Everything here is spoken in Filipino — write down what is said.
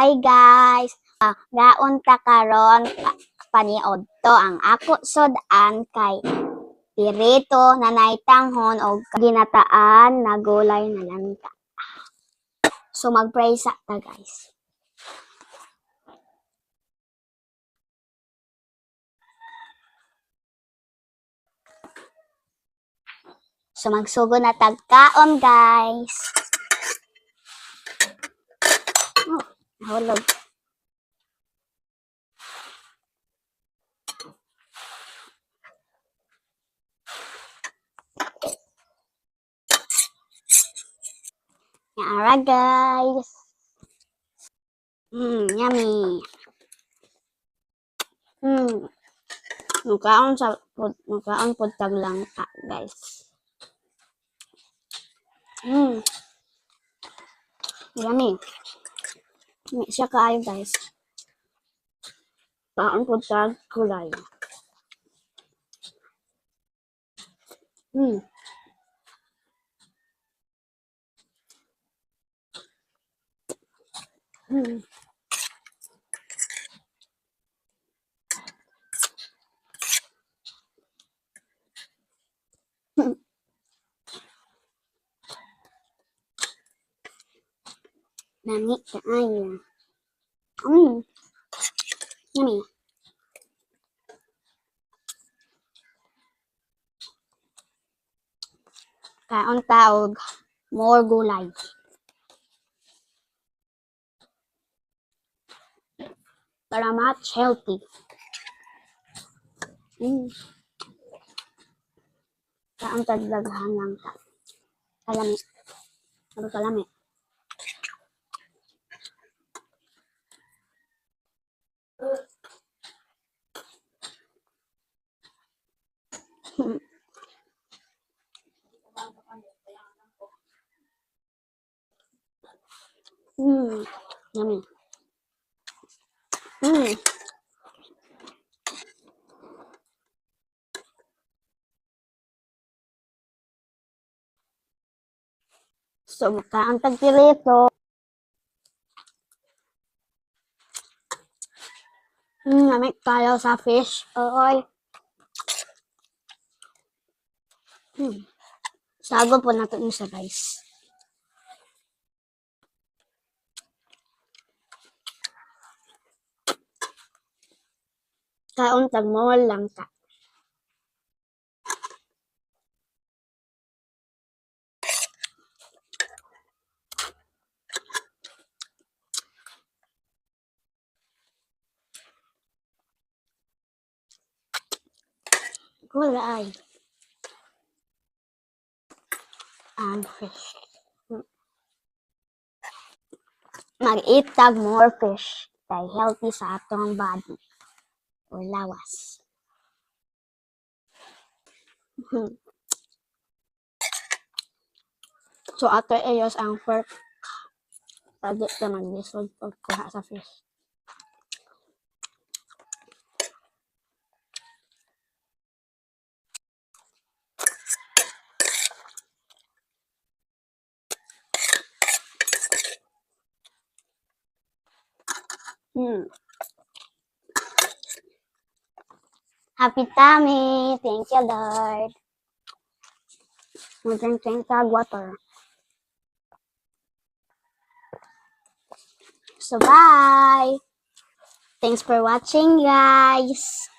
Hi guys, gaon ta karon paniod to ang ako sudan kay pirito nanay tanghon og ginataan na gulay na langka. So mag-pray sa ta guys. So magsugo na tagkaon guys. Oh, nahulog. Yara guys. Yummy. Mukaon pod tag langka guys. Yummy. Yummy siya kaayo guys. Kaon pod tag gulay. Mm. Nami kaayo. Yummy. Kaon taog more gulay. Para much healthy. Kaon tag daghan lang ta. Kalami. Ano kalami? Yummy. So, kaon tag pirito. Namit tayo sa fish oil. Sago po nato ni sa rice. Kaon tag more lang ta. Gulay. And fish. Mag-eat tag more fish. Kay healthy sa atong body. O lawas. So, ato ayos ang fork. Tadi ka mag-dissolve o kuha sa fish. Happy tummy! Thank you, Lord. Mag-drink tag water. So, bye! Thanks for watching, guys!